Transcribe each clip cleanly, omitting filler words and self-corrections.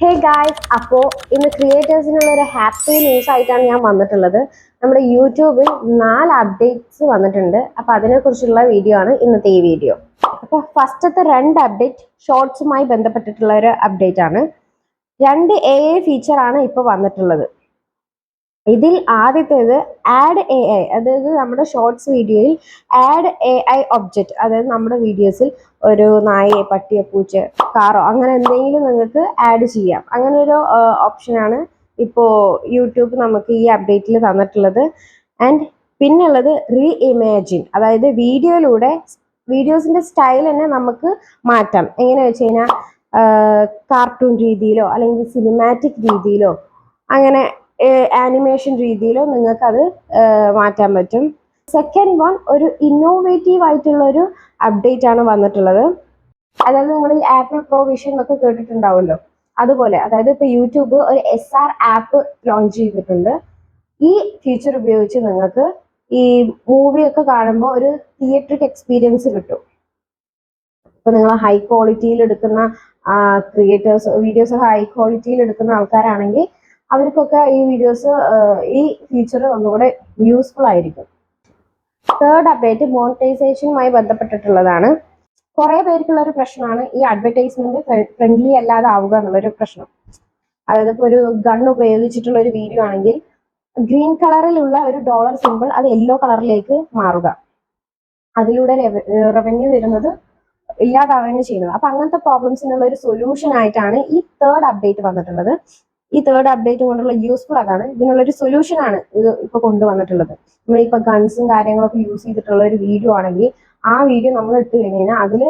Hey guys, അപ്പോൾ ഇന്ന് ക്രിയേറ്റേഴ്സിനുള്ള ഒരു ഹാപ്പി ന്യൂസ് ആയിട്ടാണ് ഞാൻ വന്നിട്ടുള്ളത്. നമ്മുടെ യൂട്യൂബിൽ 4 അപ്ഡേറ്റ്സ് വന്നിട്ടുണ്ട്. അപ്പോൾ അതിനെക്കുറിച്ചുള്ള വീഡിയോ ആണ് ഇന്നത്തെ ഈ വീഡിയോ. അപ്പോൾ ഫസ്റ്റത്തെ 2 അപ്ഡേറ്റ് ഷോർട്സുമായി ബന്ധപ്പെട്ടിട്ടുള്ള ഒരു അപ്ഡേറ്റ് ആണ്. 2 AI ഫീച്ചർ ആണ് ഇപ്പോൾ വന്നിട്ടുള്ളത്. ഇതിൽ ആദ്യത്തേത് ആഡ് എ ഐ, അതായത് നമ്മുടെ ഷോർട്സ് വീഡിയോയിൽ ആഡ് എ ഐ ഒബ്ജക്റ്റ്, അതായത് നമ്മുടെ വീഡിയോസിൽ ഒരു നായയെ, പട്ടിയോ, പൂച്ച, കാറോ അങ്ങനെ എന്തെങ്കിലും നിങ്ങൾക്ക് ആഡ് ചെയ്യാം. അങ്ങനെ ഒരു ഓപ്ഷനാണ് ഇപ്പോൾ യൂട്യൂബ് നമുക്ക് ഈ അപ്ഡേറ്റിൽ തന്നിട്ടുള്ളത്. ആൻഡ് പിന്നുള്ളത് റീ ഇമാജിൻ, അതായത് വീഡിയോസിന്റെ സ്റ്റൈൽ തന്നെ നമുക്ക് മാറ്റാം. എങ്ങനെ വെച്ച് കഴിഞ്ഞാൽ കാർട്ടൂൺ രീതിയിലോ അല്ലെങ്കിൽ സിനിമാറ്റിക് രീതിയിലോ അങ്ങനെ ആനിമേഷൻ രീതിയിലോ നിങ്ങൾക്കത് മാറ്റാൻ പറ്റും. സെക്കൻഡ് വൺ ഒരു ഇന്നോവേറ്റീവ് ആയിട്ടുള്ള ഒരു അപ്ഡേറ്റ് ആണ് വന്നിട്ടുള്ളത്. അതായത് നിങ്ങൾ ഈ ആപ്പിൾ പ്രോ വിഷൻ എന്നൊക്കെ കേട്ടിട്ടുണ്ടാവുമല്ലോ, അതുപോലെ അതായത് ഇപ്പൊ യൂട്യൂബ് ഒരു SR ആപ്പ് ലോഞ്ച് ചെയ്തിട്ടുണ്ട്. ഈ ഫീച്ചർ ഉപയോഗിച്ച് നിങ്ങൾക്ക് ഈ മൂവിയൊക്കെ കാണുമ്പോൾ ഒരു തിയേറ്ററിക് എക്സ്പീരിയൻസ് കിട്ടും. ഇപ്പൊ നിങ്ങൾ ഹൈ ക്വാളിറ്റിയിൽ എടുക്കുന്ന വീഡിയോസ് ഹൈ ക്വാളിറ്റിയിൽ എടുക്കുന്ന ആൾക്കാരാണെങ്കിൽ അവർക്കൊക്കെ ഈ ഫീച്ചർ ഒന്നുകൂടെ യൂസ്ഫുൾ ആയിരിക്കും. തേർഡ് അപ്ഡേറ്റ് മോണിറ്റൈസേഷനുമായി ബന്ധപ്പെട്ടിട്ടുള്ളതാണ്. കുറെ പേർക്കുള്ള ഒരു പ്രശ്നമാണ് ഈ അഡ്വർടൈസ്മെന്റ് ഫ്രണ്ട്ലി അല്ലാതെ ആവുക എന്നുള്ളൊരു പ്രശ്നം. അതായത് ഇപ്പോൾ ഒരു ഗൺ ഉപയോഗിച്ചിട്ടുള്ള ഒരു വീഡിയോ ആണെങ്കിൽ ഗ്രീൻ കളറിലുള്ള ഒരു ഡോളർ സിമ്പിൾ അത് യെല്ലോ കളറിലേക്ക് മാറുക, അതിലൂടെ റവന്യൂ വരുന്നത് ഇല്ലാതാവുകയാണ് ചെയ്യുന്നത്. അപ്പൊ അങ്ങനത്തെ പ്രോബ്ലംസിനുള്ള ഒരു സൊല്യൂഷൻ ആയിട്ടാണ് ഈ തേർഡ് അപ്ഡേറ്റ് വന്നിട്ടുള്ളത്. ഈ തേർഡ് അപ്ഡേറ്റ് കൊണ്ടുള്ള യൂസ്ഫുൾ അതാണ്. ഇതിനുള്ളൊരു സൊല്യൂഷൻ ആണ് ഇത് ഇപ്പൊ കൊണ്ടുവന്നിട്ടുള്ളത്. നമ്മളിപ്പോ ഗൺസും കാര്യങ്ങളൊക്കെ യൂസ് ചെയ്തിട്ടുള്ള ഒരു വീഡിയോ ആണെങ്കിൽ ആ വീഡിയോ നമ്മൾ ഇട്ട് കഴിഞ്ഞാൽ അതിൽ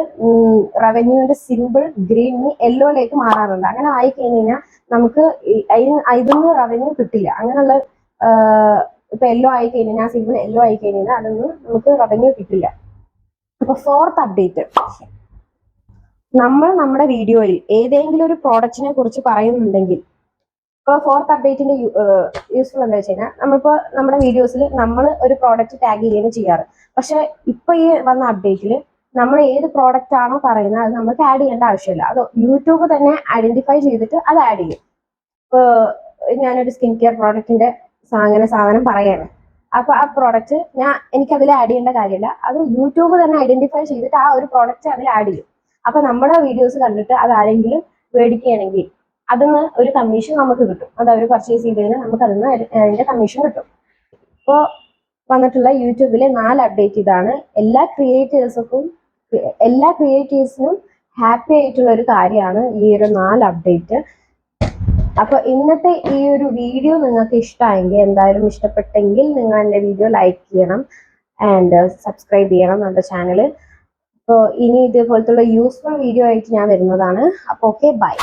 റവന്യൂവിന്റെ സിമ്പിൾ ഗ്രീനിന് യെല്ലോയിലേക്ക് മാറാറുണ്ട്. അങ്ങനെ ആയി കഴിഞ്ഞാൽ നമുക്ക് ഇതിന്ന് റവന്യൂ കിട്ടില്ല. അങ്ങനെയുള്ള ഇപ്പൊ യെല്ലോ ആയി കഴിഞ്ഞാൽ ആ സിമ്പിൾ യെല്ലോ ആയി കഴിഞ്ഞാൽ അതൊന്നും നമുക്ക് റവന്യൂ കിട്ടില്ല. അപ്പൊ ഫോർത്ത് അപ്ഡേറ്റ്, നമ്മൾ നമ്മുടെ വീഡിയോയിൽ ഏതെങ്കിലും ഒരു പ്രോഡക്റ്റിനെ കുറിച്ച് പറയുന്നുണ്ടെങ്കിൽ, ഇപ്പോൾ ഫോർത്ത് അപ്ഡേറ്റിന്റെ യൂസ്ഫുൾ എന്താ വെച്ച് കഴിഞ്ഞാൽ നമ്മളിപ്പോൾ നമ്മുടെ വീഡിയോസിൽ നമ്മൾ ഒരു പ്രോഡക്റ്റ് ടാഗ് ചെയ്യുകയാണ് ചെയ്യാറ്. പക്ഷെ ഇപ്പൊ ഈ വന്ന അപ്ഡേറ്റിൽ നമ്മൾ ഏത് പ്രോഡക്റ്റ് ആണോ പറയുന്നത് അത് നമുക്ക് ആഡ് ചെയ്യേണ്ട ആവശ്യമില്ല. അത് യൂട്യൂബ് തന്നെ ഐഡന്റിഫൈ ചെയ്തിട്ട് അത് ആഡ് ചെയ്യും. ഇപ്പോൾ ഞാനൊരു സ്കിൻ കെയർ പ്രോഡക്റ്റിന്റെ സാധനം പറയാണ്, അപ്പൊ ആ പ്രോഡക്റ്റ് എനിക്കതിൽ ആഡ് ചെയ്യേണ്ട കാര്യമില്ല. അത് യൂട്യൂബ് തന്നെ ഐഡന്റിഫൈ ചെയ്തിട്ട് ആ ഒരു പ്രോഡക്റ്റ് അതിൽ ആഡ് ചെയ്യും. അപ്പൊ നമ്മുടെ വീഡിയോസ് കണ്ടിട്ട് അത് ആരെങ്കിലും മേടിക്കുകയാണെങ്കിൽ അതിന് ഒരു കമ്മീഷൻ നമുക്ക് കിട്ടും. അത് അവർ പർച്ചേസ് ചെയ്ത് കഴിഞ്ഞാൽ നമുക്ക് അതിന്റെ കമ്മീഷൻ കിട്ടും. ഇപ്പോൾ വന്നിട്ടുള്ള യൂട്യൂബിലെ 4 അപ്ഡേറ്റ് ഇതാണ്. എല്ലാ ക്രിയേറ്റേഴ്സിനും ഹാപ്പി ആയിട്ടുള്ള ഒരു കാര്യമാണ് ഈ ഒരു 4 അപ്ഡേറ്റ്. അപ്പൊ ഇന്നത്തെ ഈ ഒരു വീഡിയോ നിങ്ങൾക്ക് ഇഷ്ടമായെങ്കിൽ, എന്തായാലും ഇഷ്ടപ്പെട്ടെങ്കിൽ നിങ്ങൾ എൻ്റെ വീഡിയോ ലൈക്ക് ചെയ്യണം ആൻഡ് സബ്സ്ക്രൈബ് ചെയ്യണം നമ്മുടെ ചാനൽ. അപ്പോൾ ഇനി ഇതേപോലത്തുള്ള യൂസ്ഫുൾ വീഡിയോ ആയിട്ട് ഞാൻ വരുന്നതാണ്. അപ്പോൾ ഓക്കെ, ബൈ.